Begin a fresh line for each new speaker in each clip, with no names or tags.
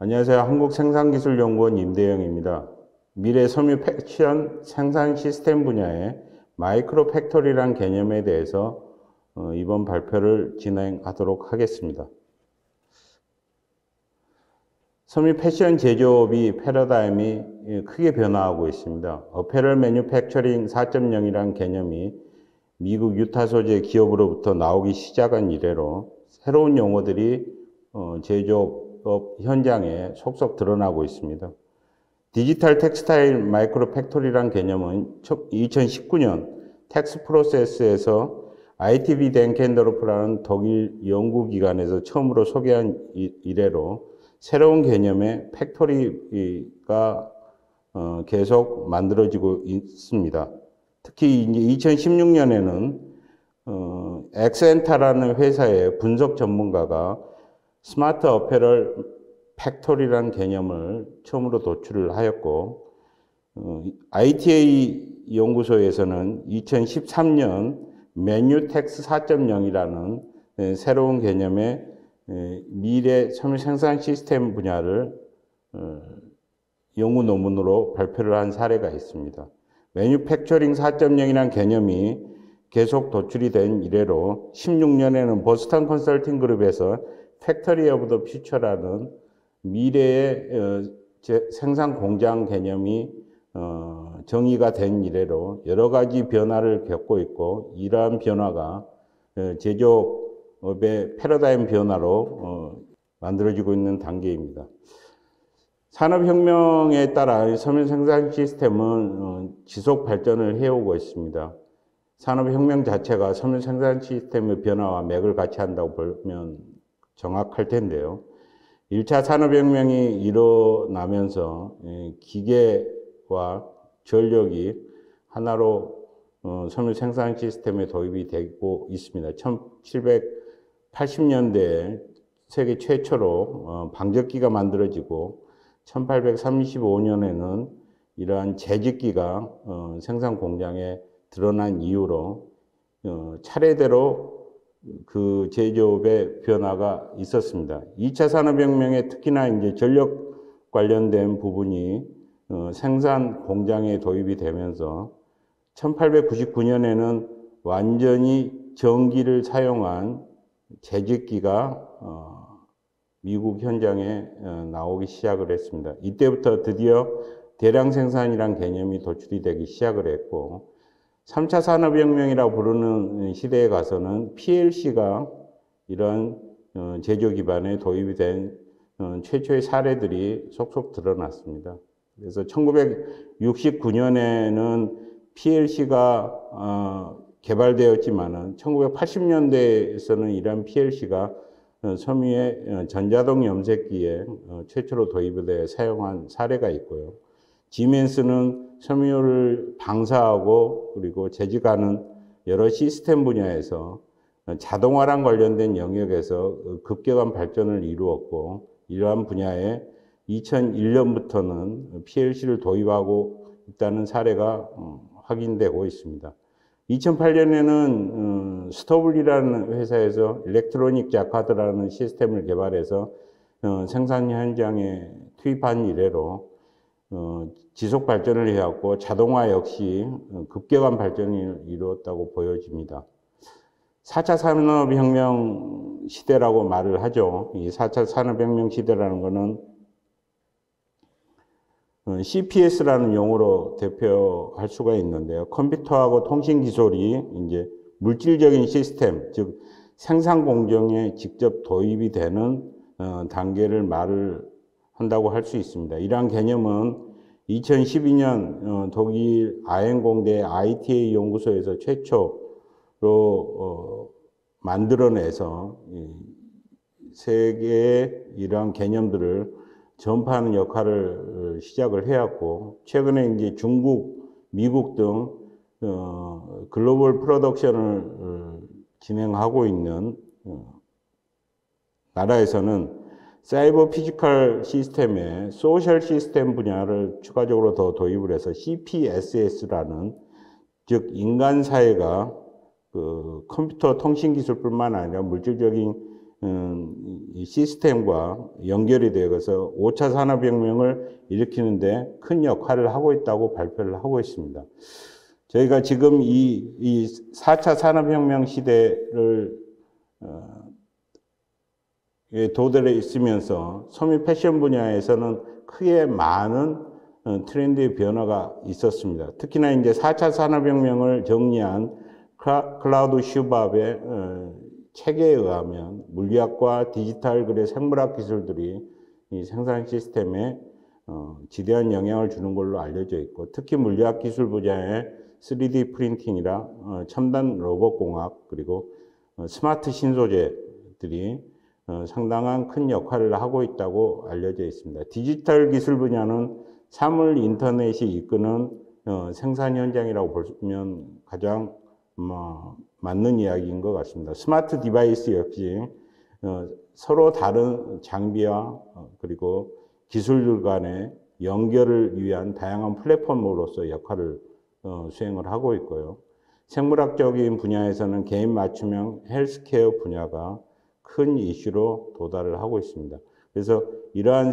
안녕하세요. 한국생산기술연구원 임대영입니다. 미래 섬유 패션 생산 시스템 분야의 마이크로 팩토리란 개념에 대해서 이번 발표를 진행하도록 하겠습니다. 섬유 패션 제조업이 패러다임이 크게 변화하고 있습니다. 어페럴 매뉴팩처링 4.0이란 개념이 미국 유타 소재 기업으로부터 나오기 시작한 이래로 새로운 용어들이 제조업 현장에 속속 드러나고 있습니다. 디지털 텍스타일 마이크로 팩토리란 개념은 2019년 텍스프로세스에서 ITB 덴켄더로프라는 독일 연구기관에서 처음으로 소개한 이래로 새로운 개념의 팩토리가 계속 만들어지고 있습니다. 특히 이제 2016년에는 엑센타라는 회사의 분석 전문가가 스마트 어페럴 팩토리라는 개념을 처음으로 도출을 하였고, ITA 연구소에서는 2013년 매뉴텍스 4.0이라는 새로운 개념의 미래 섬유 생산 시스템 분야를 연구 논문으로 발표를 한 사례가 있습니다. 매뉴팩처링 4.0이라는 개념이 계속 도출이 된 이래로 16년에는 보스턴 컨설팅 그룹에서 팩터리 오브 더 퓨처라는 미래의 생산 공장 개념이 정의가 된 이래로 여러 가지 변화를 겪고 있고, 이러한 변화가 제조업의 패러다임 변화로 만들어지고 있는 단계입니다. 산업혁명에 따라 섬유 생산 시스템은 지속 발전을 해오고 있습니다. 산업혁명 자체가 섬유 생산 시스템의 변화와 맥을 같이 한다고 보면 정확할 텐데요. 1차 산업혁명이 일어나면서 기계와 전력이 하나로 섬유 생산 시스템에 도입이 되고 있습니다. 1780년대에 세계 최초로 방적기가 만들어지고 1835년에는 이러한 제직기가 생산 공장에 드러난 이후로 차례대로 그 제조업의 변화가 있었습니다. 2차 산업혁명에 특히나 이제 전력 관련된 부분이 생산 공장에 도입이 되면서 1899년에는 완전히 전기를 사용한 제직기가 미국 현장에 나오기 시작을 했습니다. 이때부터 드디어 대량 생산이란 개념이 도출이 되기 시작을 했고, 3차 산업혁명이라고 부르는 시대에 가서는 PLC가 이런 제조 기반에 도입이 된 최초의 사례들이 속속 드러났습니다. 그래서 1969년에는 PLC가 개발되었지만은 1980년대에서는 이런 PLC가 섬유의 전자동 염색기에 최초로 도입되어 사용한 사례가 있고요. 지멘스는 섬유를 방사하고 그리고 재직하는 여러 시스템 분야에서 자동화랑 관련된 영역에서 급격한 발전을 이루었고, 이러한 분야에 2001년부터는 PLC를 도입하고 있다는 사례가 확인되고 있습니다. 2008년에는 스토블리라는 회사에서 일렉트로닉 자카드라는 시스템을 개발해서 생산 현장에 투입한 이래로 지속 발전을 해왔고, 자동화 역시 급격한 발전을 이루었다고 보여집니다. 4차 산업혁명 시대라고 말을 하죠. 이 4차 산업혁명 시대라는 것은 CPS라는 용어로 대표할 수가 있는데요. 컴퓨터하고 통신 기술이 이제 물질적인 시스템, 즉 생산 공정에 직접 도입이 되는 단계를 말을 한다고 할 수 있습니다. 이러한 개념은 2012년 독일 아헨공대 ITA 연구소에서 최초로 만들어내서 세계에 이러한 개념들을 전파하는 역할을 시작을 해왔고, 최근에 이제 중국, 미국 등 글로벌 프로덕션을 진행하고 있는 나라에서는 사이버 피지컬 시스템에 소셜 시스템 분야를 추가적으로 더 도입을 해서 CPSS라는, 즉 인간 사회가 그 컴퓨터 통신 기술뿐만 아니라 물질적인 이 시스템과 연결이 되어서 5차 산업혁명을 일으키는데 큰 역할을 하고 있다고 발표를 하고 있습니다. 저희가 지금 이 4차 산업혁명 시대를 도달해 있으면서 소미 패션 분야에서는 크게 많은 트렌드의 변화가 있었습니다. 특히나 이제 4차 산업혁명을 정리한 클라우드 슈밥의 책에 의하면 물리학과 디지털 그리고 생물학 기술들이 이 생산 시스템에 지대한 영향을 주는 걸로 알려져 있고, 특히 물리학 기술 분야의 3D 프린팅이라 첨단 로봇 공학 그리고 스마트 신소재들이 상당한 큰 역할을 하고 있다고 알려져 있습니다. 디지털 기술 분야는 사물 인터넷이 이끄는 생산 현장이라고 보면 가장 맞는 이야기인 것 같습니다. 스마트 디바이스 역시 서로 다른 장비와 그리고 기술들 간의 연결을 위한 다양한 플랫폼으로서 역할을 수행을 하고 있고요. 생물학적인 분야에서는 개인 맞춤형 헬스케어 분야가 큰 이슈로 도달을 하고 있습니다. 그래서 이러한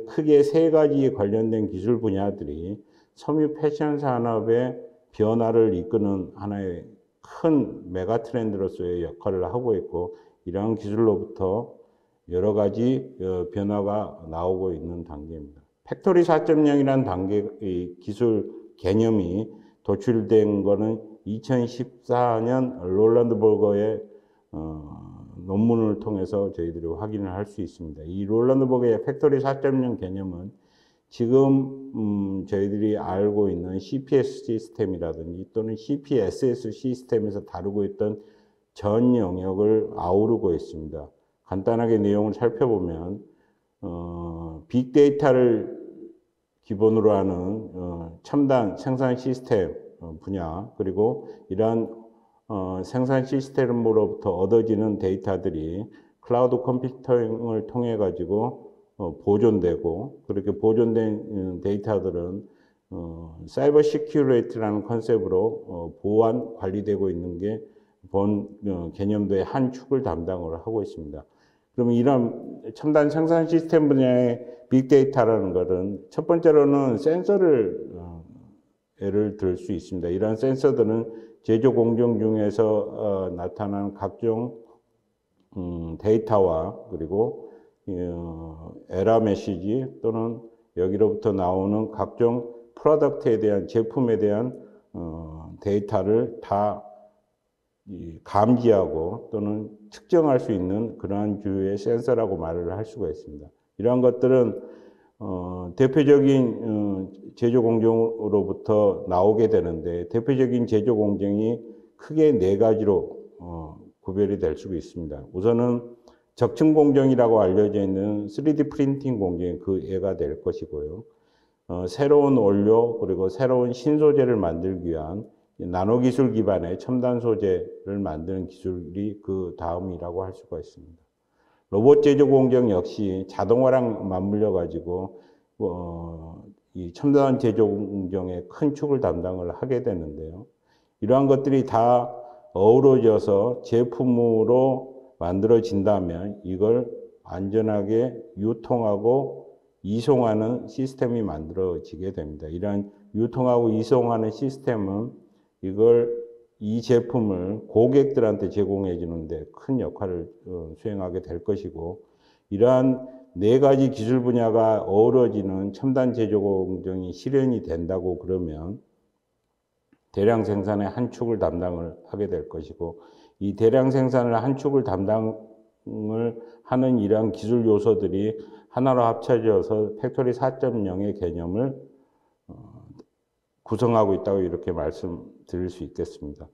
크게 세 가지 관련된 기술 분야들이 섬유 패션 산업의 변화를 이끄는 하나의 큰 메가 트렌드로서의 역할을 하고 있고, 이러한 기술로부터 여러 가지 변화가 나오고 있는 단계입니다. 팩토리 4.0이라는 단계의 기술 개념이 도출된 것은 2014년 롤란드 버거의 논문을 통해서 저희들이 확인을 할 수 있습니다. 이 롤란드 버거의 팩토리 4.0 개념은 지금 저희들이 알고 있는 CPS 시스템이라든지 또는 CPSS 시스템에서 다루고 있던 전 영역을 아우르고 있습니다. 간단하게 내용을 살펴보면 빅데이터를 기본으로 하는 첨단 생산 시스템 분야, 그리고 이러한 생산 시스템으로부터 얻어지는 데이터들이 클라우드 컴퓨팅을 통해 가지고 보존되고, 그렇게 보존된 데이터들은 사이버 시큐리티라는 컨셉으로 보안 관리되고 있는 게 본 개념도의 한 축을 담당을 하고 있습니다. 그러면 이런 첨단 생산 시스템 분야의 빅데이터라는 것은 첫 번째로는 센서를 예를 들 수 있습니다. 이러한 센서들은 제조 공정 중에서 나타나는 각종 데이터와 그리고 에러 메시지 또는 여기로부터 나오는 각종 프로덕트에 대한, 제품에 대한 데이터를 다 감지하고 또는 측정할 수 있는 그러한 주의 센서라고 말을 할 수가 있습니다. 이러한 것들은 대표적인 제조 공정으로부터 나오게 되는데, 대표적인 제조 공정이 크게 네 가지로 구별이 될 수가 있습니다. 우선은 적층 공정이라고 알려져 있는 3D 프린팅 공정이 그 예가 될 것이고요. 새로운 원료 그리고 새로운 신소재를 만들기 위한 나노 기술 기반의 첨단 소재를 만드는 기술이 그 다음이라고 할 수가 있습니다. 로봇 제조 공정 역시 자동화랑 맞물려 가지고 이 첨단 제조 공정의 큰 축을 담당을 하게 되는데요. 이러한 것들이 다 어우러져서 제품으로 만들어진다면 이걸 안전하게 유통하고 이송하는 시스템이 만들어지게 됩니다. 이러한 유통하고 이송하는 시스템은 이 제품을 고객들한테 제공해 주는데 큰 역할을 수행하게 될 것이고, 이러한 네 가지 기술 분야가 어우러지는 첨단 제조 공정이 실현이 된다고 그러면 대량 생산의 한 축을 담당을 하게 될 것이고, 이 대량 생산을 한 축을 담당을 하는 이러한 기술 요소들이 하나로 합쳐져서 팩토리 4.0의 개념을 구성하고 있다고 이렇게 말씀드릴 수 있겠습니다.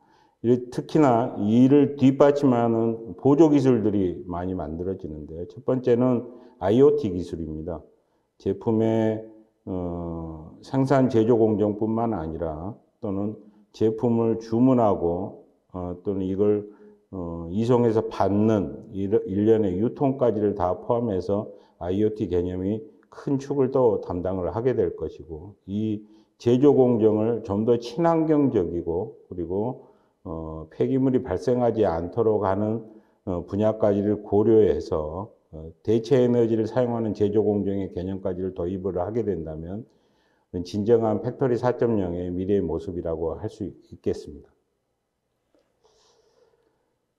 특히나 이를 뒷받침하는 보조 기술들이 많이 만들어지는데요. 첫 번째는 IoT 기술입니다. 제품의 생산 제조 공정뿐만 아니라 또는 제품을 주문하고 또는 이걸 이송해서 받는 일련의 유통까지를 다 포함해서 IoT 개념이 큰 축을 또 담당을 하게 될 것이고, 이 제조 공정을 좀 더 친환경적이고 그리고 폐기물이 발생하지 않도록 하는 분야까지를 고려해서 대체 에너지를 사용하는 제조 공정의 개념까지를 도입을 하게 된다면 진정한 팩토리 4.0의 미래의 모습이라고 할 수 있겠습니다.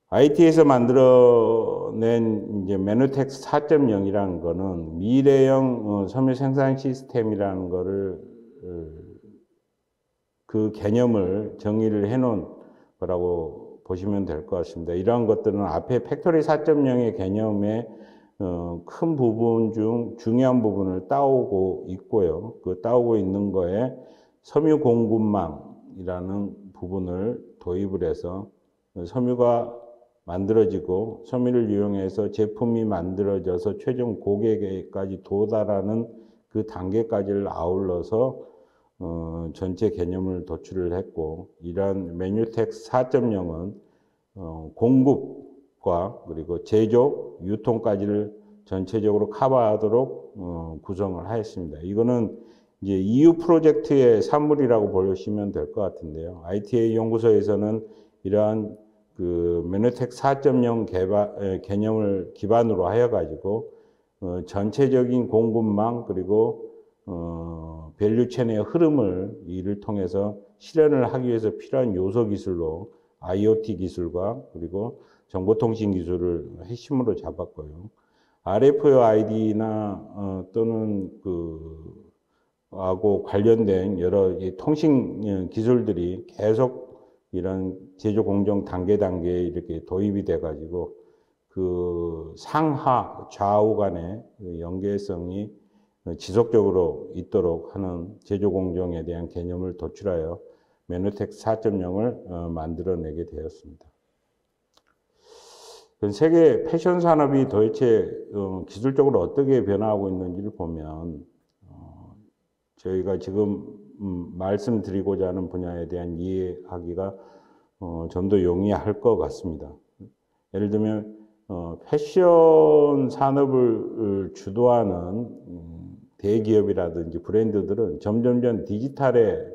IT에서 만들어낸 이제 메누텍 4.0이라는 거는 미래형 섬유 생산 시스템이라는 거를 그 개념을 정의를 해놓은 거라고 보시면 될 것 같습니다. 이러한 것들은 앞에 팩토리 4.0의 개념의 큰 부분 중 중요한 부분을 따오고 있고요. 그 따오고 있는 거에 섬유 공급망이라는 부분을 도입을 해서 섬유가 만들어지고 섬유를 이용해서 제품이 만들어져서 최종 고객에까지 도달하는 그 단계까지를 아울러서 전체 개념을 도출을 했고, 이러한 메뉴텍 4.0은 공급과 그리고 제조, 유통까지를 전체적으로 커버하도록 구성을 하였습니다. 이거는 이제 EU 프로젝트의 산물이라고 보시면 될 것 같은데요. ITA 연구소에서는 이러한 그 메누텍 4.0 개념을 기반으로 하여 가지고 전체적인 공급망 그리고 밸류체인의 흐름을 이를 통해서 실현을 하기 위해서 필요한 요소 기술로 IoT 기술과 그리고 정보통신 기술을 핵심으로 잡았고요. RFID나 또는 하고 관련된 여러 통신 기술들이 계속 이런 제조 공정 단계에 이렇게 도입이 돼 가지고 그 상하 좌우 간의 연계성이 지속적으로 있도록 하는 제조 공정에 대한 개념을 도출하여 메누텍 4.0을 만들어내게 되었습니다. 세계 패션 산업이 도대체 기술적으로 어떻게 변화하고 있는지를 보면 저희가 지금 말씀드리고자 하는 분야에 대한 이해하기가 좀 더 용이할 것 같습니다. 예를 들면 패션 산업을 주도하는 대기업이라든지 브랜드들은 점점점 디지털에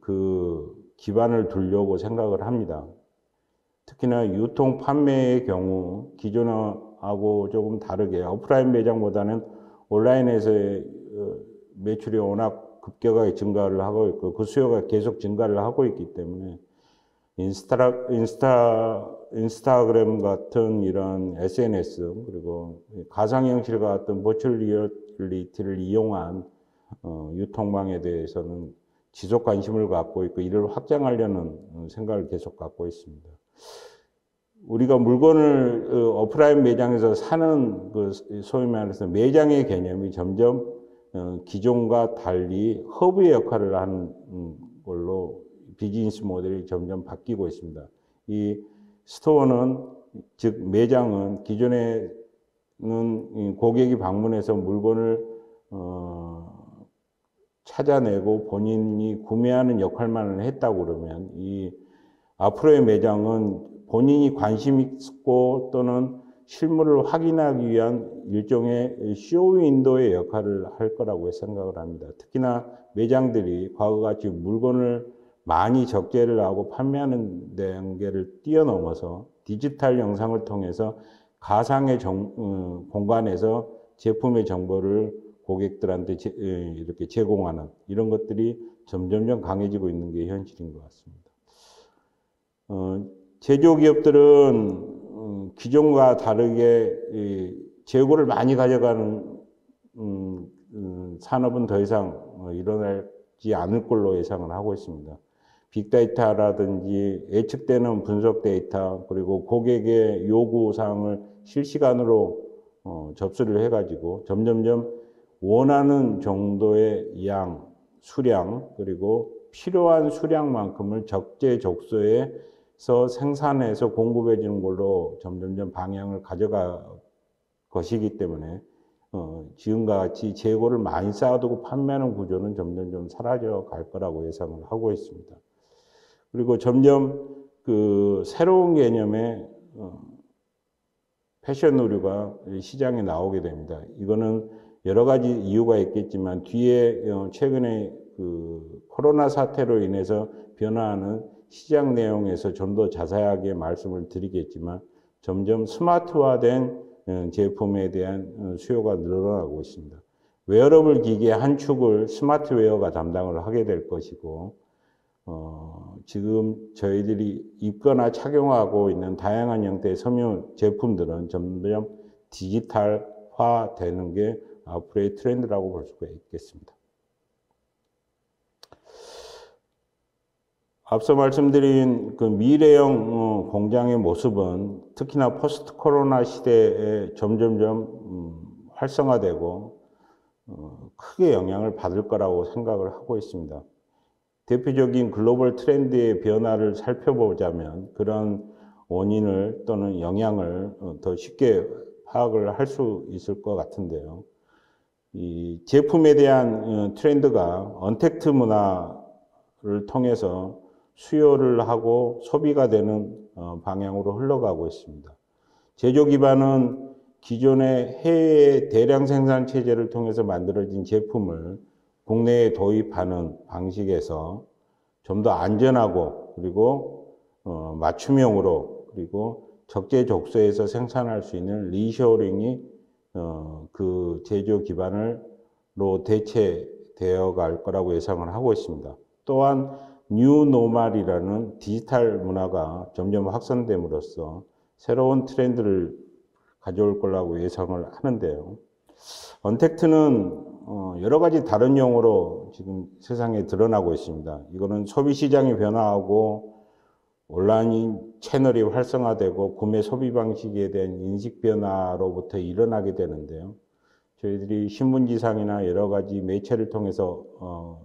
그 기반을 두려고 생각을 합니다. 특히나 유통 판매의 경우 기존하고 조금 다르게 오프라인 매장보다는 온라인에서의 매출이 워낙 급격하게 증가를 하고 있고 그 수요가 계속 증가를 하고 있기 때문에 인스타그램 같은 이런 SNS 그리고 가상현실 같은 버추얼 리얼리티를 이용한 유통망에 대해서는 지속 관심을 갖고 있고 이를 확장하려는 생각을 계속 갖고 있습니다. 우리가 물건을 오프라인 매장에서 사는 그 소위 말해서 매장의 개념이 점점 기존과 달리 허브의 역할을 하는 걸로 비즈니스 모델이 점점 바뀌고 있습니다. 이 스토어는 즉 매장은 기존에는 고객이 방문해서 물건을 찾아내고 본인이 구매하는 역할만을 했다고 그러면 이 앞으로의 매장은 본인이 관심 있고 또는 실물을 확인하기 위한 일종의 쇼윈도의 역할을 할 거라고 생각을 합니다. 특히나 매장들이 과거같이 물건을 많이 적재를 하고 판매하는 단계를 뛰어넘어서 디지털 영상을 통해서 가상의 공간에서 제품의 정보를 고객들한테 이렇게 제공하는 이런 것들이 점점점 강해지고 있는 게 현실인 것 같습니다. 제조기업들은 기존과 다르게 재고를 많이 가져가는 산업은 더 이상 일어나지 않을 걸로 예상을 하고 있습니다. 빅데이터라든지 예측되는 분석 데이터 그리고 고객의 요구사항을 실시간으로 접수를 해가지고 점점점 원하는 정도의 양, 수량 그리고 필요한 수량만큼을 적재적소에서 생산해서 공급해 주는 걸로 점점점 방향을 가져갈 것이기 때문에 지금과 같이 재고를 많이 쌓아두고 판매하는 구조는 점점 사라져 갈 거라고 예상을 하고 있습니다. 그리고 점점 그 새로운 개념의 패션 의류가 시장에 나오게 됩니다. 이거는 여러 가지 이유가 있겠지만 뒤에 최근에 그 코로나 사태로 인해서 변화하는 시장 내용에서 좀 더 자세하게 말씀을 드리겠지만 점점 스마트화된 제품에 대한 수요가 늘어나고 있습니다. 웨어러블 기기의 한 축을 스마트웨어가 담당을 하게 될 것이고, 지금 저희들이 입거나 착용하고 있는 다양한 형태의 섬유 제품들은 점점 디지털화 되는 게 앞으로의 트렌드라고 볼 수가 있겠습니다. 앞서 말씀드린 그 미래형 공장의 모습은 특히나 포스트 코로나 시대에 점점점 활성화되고 크게 영향을 받을 거라고 생각을 하고 있습니다. 대표적인 글로벌 트렌드의 변화를 살펴보자면 그런 원인을 또는 영향을 더 쉽게 파악을 할 수 있을 것 같은데요. 이 제품에 대한 트렌드가 언택트 문화를 통해서 수요를 하고 소비가 되는 방향으로 흘러가고 있습니다. 제조 기반은 기존의 해외 대량 생산 체제를 통해서 만들어진 제품을 국내에 도입하는 방식에서 좀 더 안전하고 그리고 맞춤형으로 그리고 적재적소에서 생산할 수 있는 리쇼링이 그 제조 기반으로 대체되어 갈 거라고 예상을 하고 있습니다. 또한 뉴 노멀이라는 디지털 문화가 점점 확산됨으로써 새로운 트렌드를 가져올 거라고 예상을 하는데요. 언택트는 여러 가지 다른 용어로 지금 세상에 드러나고 있습니다. 이거는 소비 시장이 변화하고 온라인 채널이 활성화되고 구매 소비 방식에 대한 인식 변화로부터 일어나게 되는데요. 저희들이 신문지상이나 여러 가지 매체를 통해서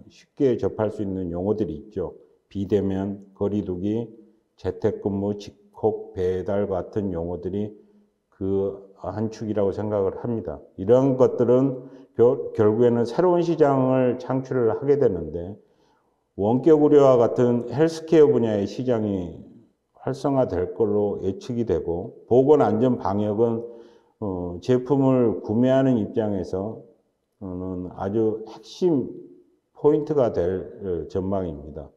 쉽게 접할 수 있는 용어들이 있죠. 비대면, 거리두기, 재택근무, 직콕, 배달 같은 용어들이 그 한 축이라고 생각을 합니다. 이런 것들은 결국에는 새로운 시장을 창출을 하게 되는데 원격 의료와 같은 헬스케어 분야의 시장이 활성화될 걸로 예측이 되고 보건안전 방역은 제품을 구매하는 입장에서는 아주 핵심 포인트가 될 전망입니다.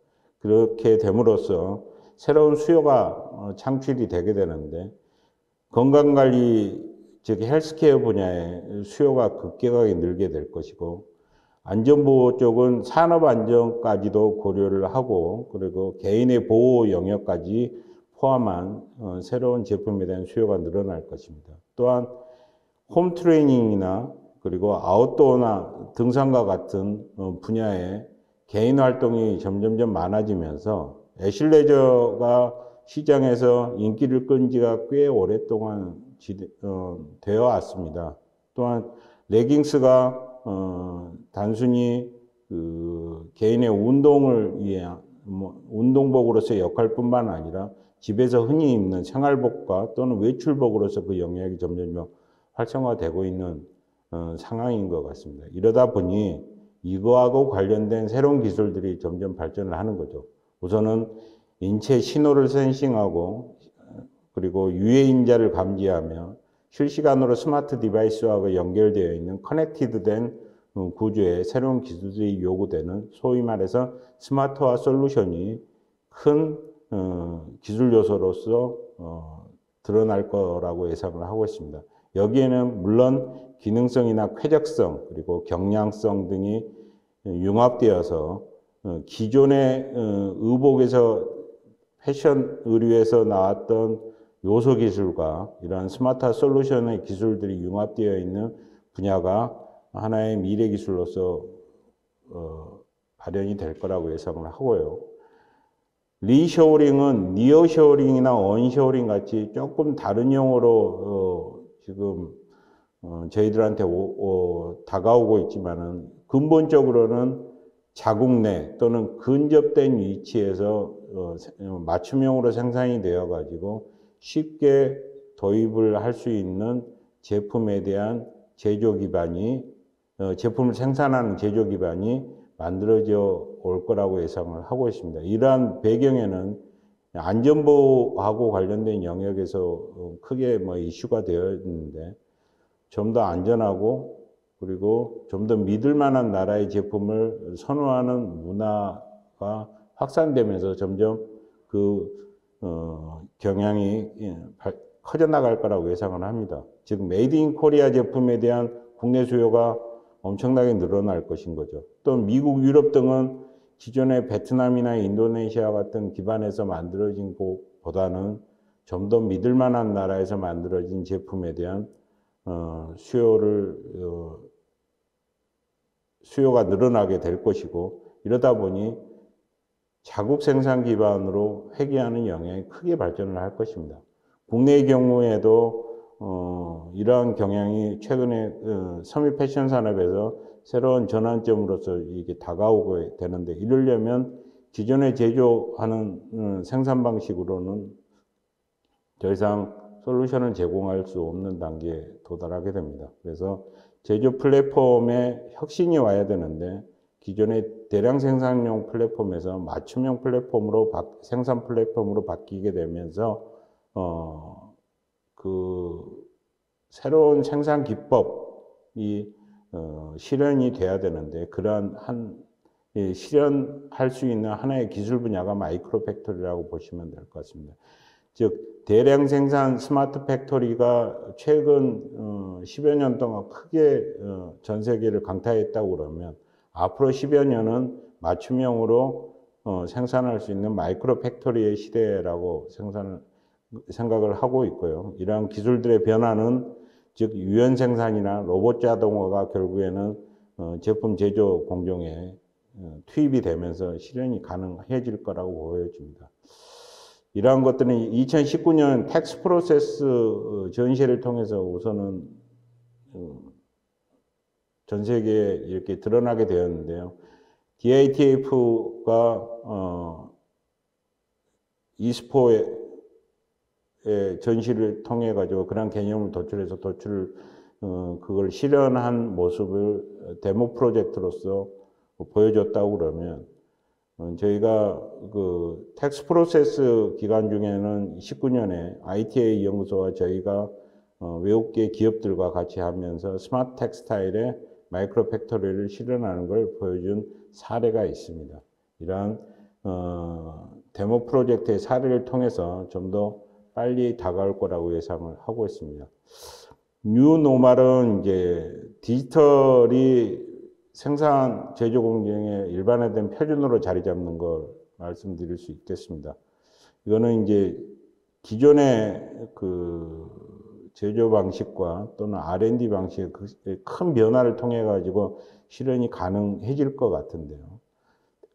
그렇게 됨으로써 새로운 수요가 창출이 되게 되는데 건강관리 즉 헬스케어 분야의 수요가 급격하게 늘게 될 것이고 안전보호 쪽은 산업안전까지도 고려를 하고 그리고 개인의 보호 영역까지 포함한 새로운 제품에 대한 수요가 늘어날 것입니다. 또한 홈 트레이닝이나 그리고 아웃도어나 등산과 같은 분야의 개인 활동이 점점점 많아지면서 애슐레저가 시장에서 인기를 끈 지가 꽤 오랫동안 되어 왔습니다. 또한 레깅스가 단순히 그 개인의 운동을 위한 운동복으로서의 역할뿐만 아니라 집에서 흔히 입는 생활복과 또는 외출복으로서 그 영역이 점점 활성화되고 있는 상황인 것 같습니다. 이러다 보니 이거하고 관련된 새로운 기술들이 점점 발전을 하는 거죠. 우선은 인체 신호를 센싱하고 그리고 유해인자를 감지하며 실시간으로 스마트 디바이스와 연결되어 있는 커넥티드된 구조의 새로운 기술들이 요구되는 소위 말해서 스마트화 솔루션이 큰 기술 요소로서 드러날 거라고 예상을 하고 있습니다. 여기에는 물론 기능성이나 쾌적성 그리고 경량성 등이 융합되어서 기존의 의복에서 패션 의류에서 나왔던 요소 기술과 이러한 스마트 솔루션의 기술들이 융합되어 있는 분야가 하나의 미래 기술로서 발현이 될 거라고 예상을 하고요. 리쇼링은 니어쇼링이나 언쇼링 같이 조금 다른 용어로 지금 저희들한테 다가오고 있지만은 근본적으로는 자국 내 또는 근접된 위치에서 맞춤형으로 생산이 되어 가지고 쉽게 도입을 할 수 있는 제품에 대한 제조 기반이 제품을 생산하는 제조 기반이 만들어져 올 거라고 예상을 하고 있습니다. 이러한 배경에는 안전보호하고 관련된 영역에서 크게 이슈가 되어 있는데 좀 더 안전하고 그리고 좀 더 믿을 만한 나라의 제품을 선호하는 문화가 확산되면서 점점 그 경향이 커져나갈 거라고 예상을 합니다. 즉 메이드 인 코리아 제품에 대한 국내 수요가 엄청나게 늘어날 것인 거죠. 또 미국, 유럽 등은 기존의 베트남이나 인도네시아 같은 기반에서 만들어진 곳보다는 좀 더 믿을 만한 나라에서 만들어진 제품에 대한 수요가 늘어나게 될 것이고, 이러다 보니 자국 생산 기반으로 회귀하는 영향이 크게 발전을 할 것입니다. 국내의 경우에도 이러한 경향이 최근에 섬유 패션 산업에서 새로운 전환점으로서 이게 다가오게 되는데, 이러려면 기존에 제조하는 생산 방식으로는 더 이상 솔루션을 제공할 수 없는 단계에 도달하게 됩니다. 그래서 제조 플랫폼에 혁신이 와야 되는데, 기존의 대량 생산용 플랫폼에서 맞춤형 플랫폼으로 생산 플랫폼으로 바뀌게 되면서 그 새로운 생산 기법이 실현이 돼야 되는데, 그러한 실현할 수 있는 하나의 기술 분야가 마이크로 팩토리라고 보시면 될 것 같습니다. 즉 대량 생산 스마트 팩토리가 최근 10여 년 동안 크게 전 세계를 강타했다고 그러면, 앞으로 10여 년은 맞춤형으로 생산할 수 있는 마이크로 팩토리의 시대라고 생각을 하고 있고요. 이러한 기술들의 변화는 즉 유연 생산이나 로봇 자동화가 결국에는 제품 제조 공정에 투입이 되면서 실현이 가능해질 거라고 보여집니다. 이러한 것들은 2019년 텍스 프로세스 전시회를 통해서 우선은 전 세계에 이렇게 드러나게 되었는데요. DITF가 e스포의 전시를 통해 가지고 그런 개념을 도출해서 그걸 실현한 모습을 데모 프로젝트로서 보여줬다고 그러면, 저희가 그 텍스 프로세스 기간 중에는 19년에 ITA 연구소와 저희가 외국계 기업들과 같이 하면서 스마트 텍스타일의 마이크로 팩토리를 실현하는 걸 보여준 사례가 있습니다. 이러한 데모 프로젝트의 사례를 통해서 좀 더 빨리 다가올 거라고 예상을 하고 있습니다. 뉴 노멀은 이제 디지털이 생산 제조 공정의 일반화된 표준으로 자리 잡는 걸 말씀드릴 수 있겠습니다. 이거는 이제 기존의 그 제조 방식과 또는 R&D 방식의 큰 변화를 통해 가지고 실현이 가능해질 것 같은데요.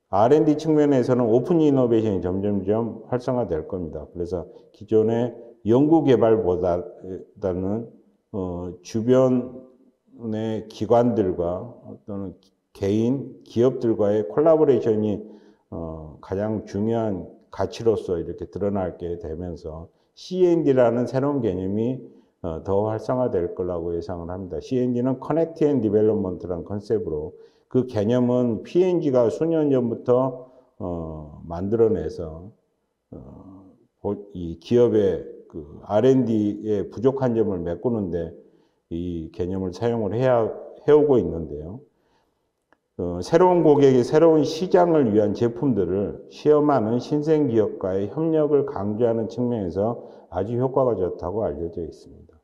R&D 측면에서는 오픈 이노베이션이 점점점 활성화될 겁니다. 그래서 기존의 연구 개발보다는 주변의 기관들과 또는 개인 기업들과의 콜라보레이션이 가장 중요한 가치로서 이렇게 드러나게 되면서 C&D라는 새로운 개념이 더 활성화될 거라고 예상을 합니다. C&D는 Connect and Development라는 컨셉으로, 그 개념은 P&G가 수년 전부터 만들어내서 이 기업의 그 R&D의 부족한 점을 메꾸는데 이 개념을 사용을 해오고 있는데요. 새로운 고객이 새로운 시장을 위한 제품들을 시험하는 신생 기업과의 협력을 강조하는 측면에서 아주 효과가 좋다고 알려져 있습니다.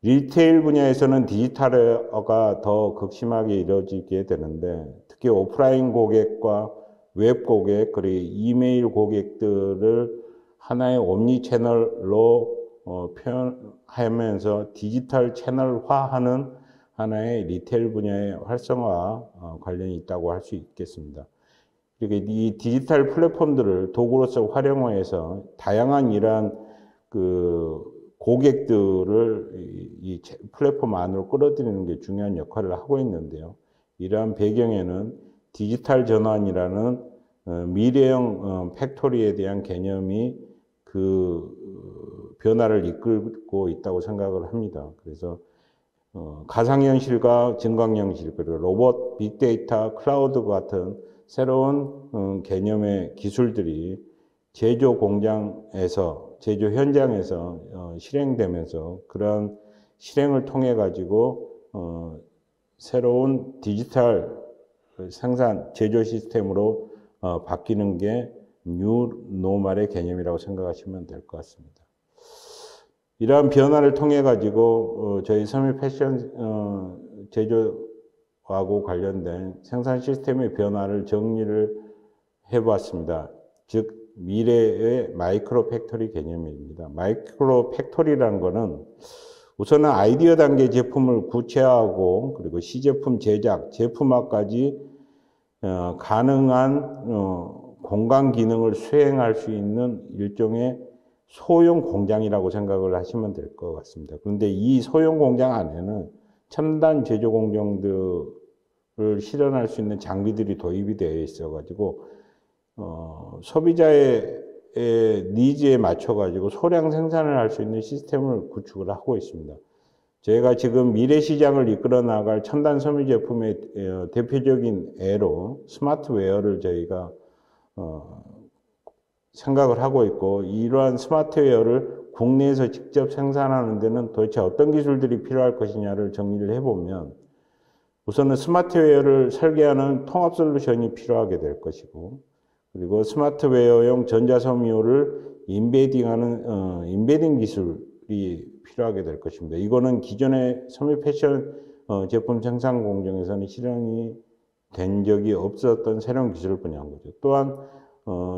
리테일 분야에서는 디지털화가 더 극심하게 이루어지게 되는데, 특히 오프라인 고객과 웹 고객, 그리고 이메일 고객들을 하나의 옴니 채널로 표현하면서 디지털 채널화하는 하나의 리테일 분야의 활성화 관련이 있다고 할 수 있겠습니다. 그리고 이 디지털 플랫폼들을 도구로서 활용해서 다양한 이러한 그 고객들을 이 플랫폼 안으로 끌어들이는 게 중요한 역할을 하고 있는데요. 이러한 배경에는 디지털 전환이라는 미래형 팩토리에 대한 개념이 그 변화를 이끌고 있다고 생각을 합니다. 그래서 가상현실과 증강현실, 그리고 로봇, 빅데이터, 클라우드 같은 새로운 개념의 기술들이 제조 공장에서, 제조 현장에서 실행되면서 그런 실행을 통해 가지고 새로운 디지털 생산, 제조 시스템으로 바뀌는 게 뉴 노멀의 개념이라고 생각하시면 될 것 같습니다. 이러한 변화를 통해 가지고 저희 섬유 패션 제조하고 관련된 생산 시스템의 변화를 정리를 해보았습니다. 즉 미래의 마이크로 팩토리 개념입니다. 마이크로 팩토리라는 것은 우선은 아이디어 단계 제품을 구체화하고 그리고 시제품 제작, 제품화까지 가능한 공간 기능을 수행할 수 있는 일종의 소형 공장이라고 생각을 하시면 될 것 같습니다. 그런데 이 소형 공장 안에는 첨단 제조 공정들을 실현할 수 있는 장비들이 도입이 되어 있어가지고 소비자의 니즈에 맞춰가지고 소량 생산을 할 수 있는 시스템을 구축을 하고 있습니다. 저희가 지금 미래 시장을 이끌어 나갈 첨단 섬유 제품의 대표적인 예로 스마트웨어를 저희가 생각을 하고 있고, 이러한 스마트웨어를 국내에서 직접 생산하는 데는 도대체 어떤 기술들이 필요할 것이냐를 정리를 해보면, 우선은 스마트웨어를 설계하는 통합 솔루션이 필요하게 될 것이고, 그리고 스마트웨어용 전자섬유를 인베딩하는 인베딩 기술이 필요하게 될 것입니다. 이거는 기존의 섬유 패션 제품 생산 공정에서는 실현이 된 적이 없었던 새로운 기술을 분야한 거죠. 또한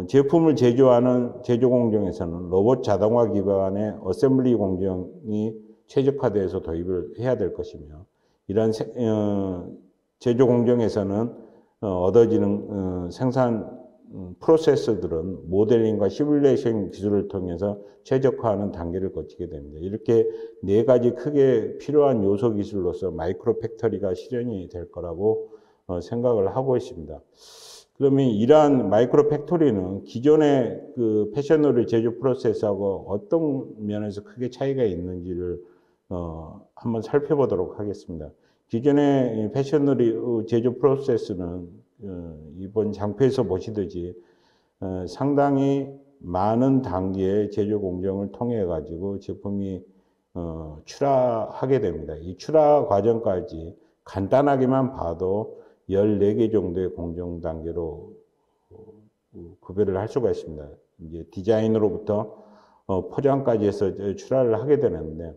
제품을 제조하는 제조 공정에서는 로봇 자동화 기반의 어셈블리 공정이 최적화돼서 도입을 해야 될 것이며, 이러한 제조 공정에서는 얻어지는 생산 프로세스들은 모델링과 시뮬레이션 기술을 통해서 최적화하는 단계를 거치게 됩니다. 이렇게 네 가지 크게 필요한 요소 기술로서 마이크로 팩토리가 실현이 될 거라고 생각을 하고 있습니다. 그러면 이러한 마이크로 팩토리는 기존의 그 패션놀이 제조 프로세스하고 어떤 면에서 크게 차이가 있는지를 한번 살펴보도록 하겠습니다. 기존의 패션놀이 제조 프로세스는 이번 장표에서 보시듯이 상당히 많은 단계의 제조 공정을 통해 가지고 제품이 출하하게 됩니다. 이 출하 과정까지 간단하게만 봐도 14개 정도의 공정 단계로 구별을 할 수가 있습니다. 이제 디자인으로부터 포장까지 해서 출하를 하게 되는데,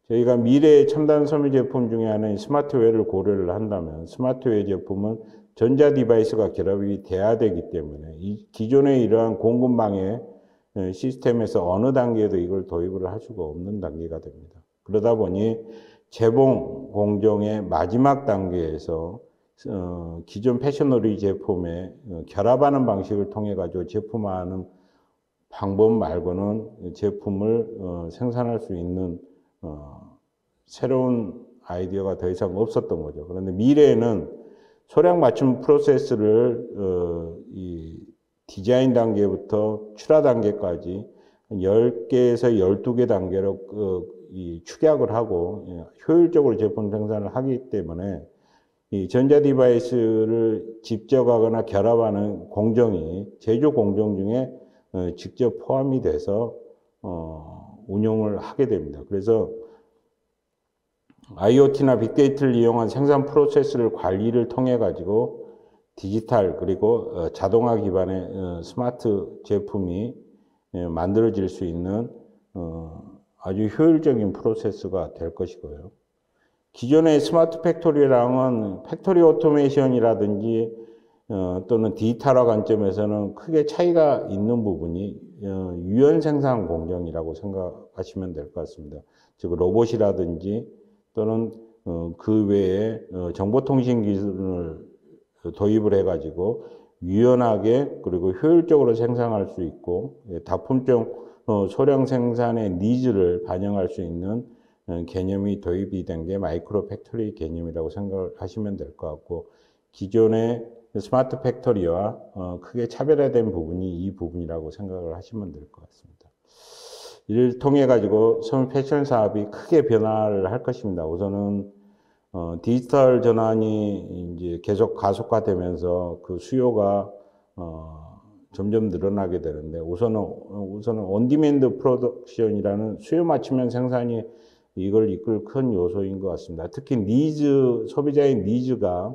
저희가 미래의 첨단 섬유 제품 중에 하나인 스마트웨어를 고려를 한다면 스마트웨어 제품은 전자 디바이스가 결합이 돼야 되기 때문에 이 기존의 이러한 공급망의 시스템에서 어느 단계에도 이걸 도입을 할 수가 없는 단계가 됩니다. 그러다 보니 재봉 공정의 마지막 단계에서 기존 패션놀이 제품에 결합하는 방식을 통해 가지고 제품화하는 방법 말고는 제품을 생산할 수 있는 새로운 아이디어가 더 이상 없었던 거죠. 그런데 미래에는 소량 맞춤 프로세스를 이 디자인 단계부터 출하 단계까지 10개에서 12개 단계로 이 축약을 하고 효율적으로 제품 생산을 하기 때문에 이 전자 디바이스를 집적하거나 결합하는 공정이 제조 공정 중에 직접 포함이 돼서 운용을 하게 됩니다. 그래서 IoT나 빅데이터를 이용한 생산 프로세스를 관리를 통해 가지고 디지털 그리고 자동화 기반의 스마트 제품이 만들어질 수 있는 아주 효율적인 프로세스가 될 것이고요. 기존의 스마트 팩토리랑은 팩토리 오토메이션이라든지 또는 디지털화 관점에서는 크게 차이가 있는 부분이 유연 생산 공정이라고 생각하시면 될 것 같습니다. 즉 로봇이라든지 또는 그 외에 정보통신 기술을 도입을 해가지고 유연하게 그리고 효율적으로 생산할 수 있고 다품종 소량 생산의 니즈를 반영할 수 있는 개념이 도입이 된 게 마이크로 팩토리 개념이라고 생각하시면 될 것 같고, 기존의 스마트 팩토리와 크게 차별화된 부분이 이 부분이라고 생각을 하시면 될 것 같습니다. 이를 통해 가지고 섬유 패션 사업이 크게 변화를 할 것입니다. 우선은 디지털 전환이 이제 계속 가속화되면서 그 수요가 점점 늘어나게 되는데, 우선은 온디맨드 프로덕션이라는 수요 맞추면 생산이 이걸 이끌 큰 요소인 것 같습니다. 특히 소비자의 니즈가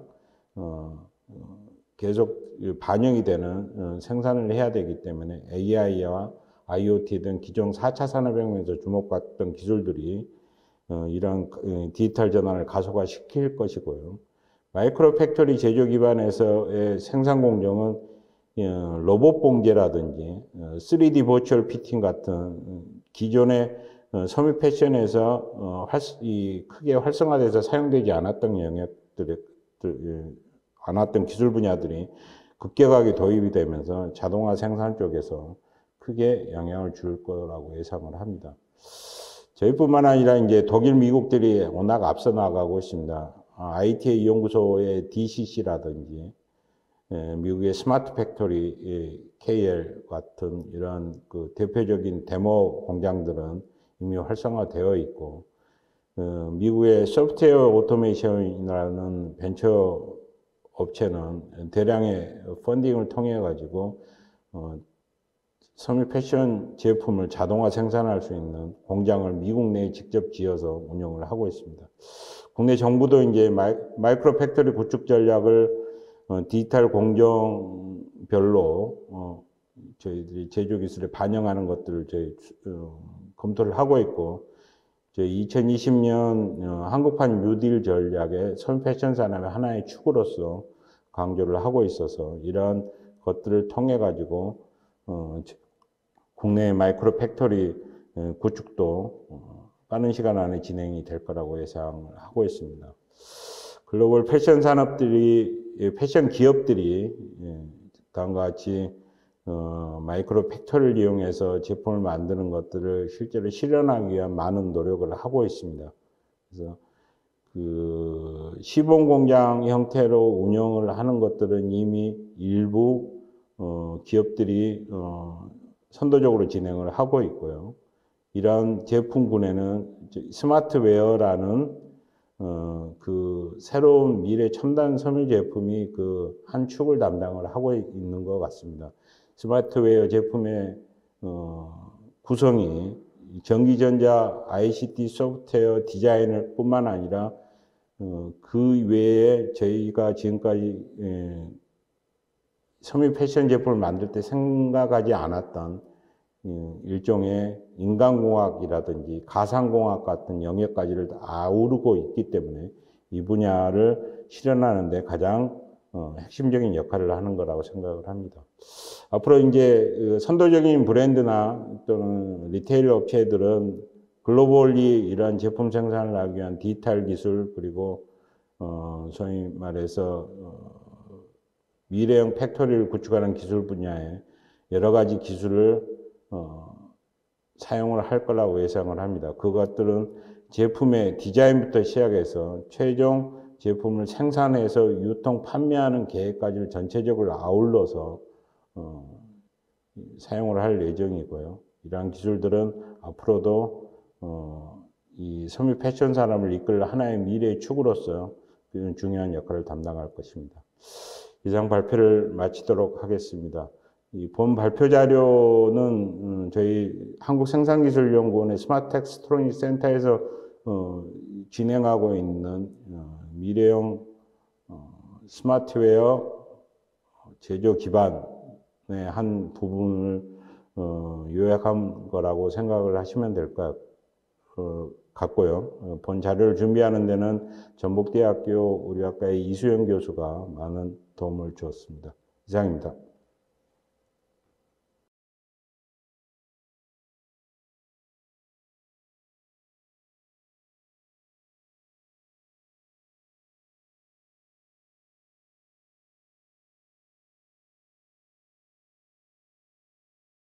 계속 반영이 되는 생산을 해야 되기 때문에 AI와 IoT 등 기존 4차 산업혁명에서 주목받던 기술들이 이런 디지털 전환을 가속화시킬 것이고요. 마이크로 팩토리 제조 기반에서의 생산 공정은 로봇 봉제라든지 3D 버추얼 피팅 같은 기존의 섬유 패션에서 크게 활성화돼서 사용되지 않았던 않았던 기술 분야들이 급격하게 도입이 되면서 자동화 생산 쪽에서 크게 영향을 줄 거라고 예상을 합니다. 저희뿐만 아니라 이제 독일, 미국들이 워낙 앞서 나가고 있습니다. ITA 연구소의 DCC라든지 미국의 스마트 팩토리 KL 같은 이런 그 대표적인 데모 공장들은 이미 활성화되어 있고, 미국의 소프트웨어 오토메이션이라는 벤처 업체는 대량의 펀딩을 통해 가지고 섬유 패션 제품을 자동화 생산할 수 있는 공장을 미국 내에 직접 지어서 운영을 하고 있습니다. 국내 정부도 이제 마이크로 팩토리 구축 전략을 디지털 공정별로 저희들이 제조 기술에 반영하는 것들을 저희 검토를 하고 있고, 저희 2020년 한국판 뉴딜 전략의 섬유 패션 산업의 하나의 축으로서 강조를 하고 있어서 이러한 것들을 통해 가지고 국내 마이크로 팩토리 구축도 빠른 시간 안에 진행이 될 거라고 예상을 하고 있습니다. 글로벌 패션 패션 기업들이 다음과 같이 마이크로 팩토리를 이용해서 제품을 만드는 것들을 실제로 실현하기 위한 많은 노력을 하고 있습니다. 그래서 그 시범 공장 형태로 운영을 하는 것들은 이미 일부 기업들이 선도적으로 진행을 하고 있고요. 이러한 제품군에는 스마트웨어라는 그 새로운 미래 첨단 섬유 제품이 그 한 축을 담당을 하고 있는 것 같습니다. 스마트웨어 제품의 구성이 전기전자 ICT 소프트웨어 디자인을 뿐만 아니라 그 외에 저희가 지금까지 섬유 패션 제품을 만들 때 생각하지 않았던 일종의 인간공학이라든지 가상공학 같은 영역까지를 아우르고 있기 때문에 이 분야를 실현하는 데 가장 핵심적인 역할을 하는 거라고 생각을 합니다. 앞으로 이제 선도적인 브랜드나 또는 리테일 업체들은 글로벌리 이러한 제품 생산을 하기 위한 디지털 기술, 그리고 소위 말해서 미래형 팩토리를 구축하는 기술 분야에 여러 가지 기술을 사용을 할 거라고 예상을 합니다. 그것들은 제품의 디자인부터 시작해서 최종 제품을 생산해서 유통 판매하는 계획까지를 전체적으로 아울러서 사용을 할 예정이고요. 이러한 기술들은 앞으로도 이 섬유 패션 산업을 이끌 하나의 미래의 축으로서 중요한 역할을 담당할 것입니다. 이상 발표를 마치도록 하겠습니다. 이 본 발표 자료는 저희 한국생산기술연구원의 스마트텍스트로닉 센터에서 진행하고 있는 미래형 스마트웨어 제조 기반의 한 부분을 요약한 거라고 생각을 하시면 될 것 같고요. 본 자료를 준비하는 데는 전북대학교 우리 학과의 이수영 교수가 많은 도움을 주었습니다. 이상입니다.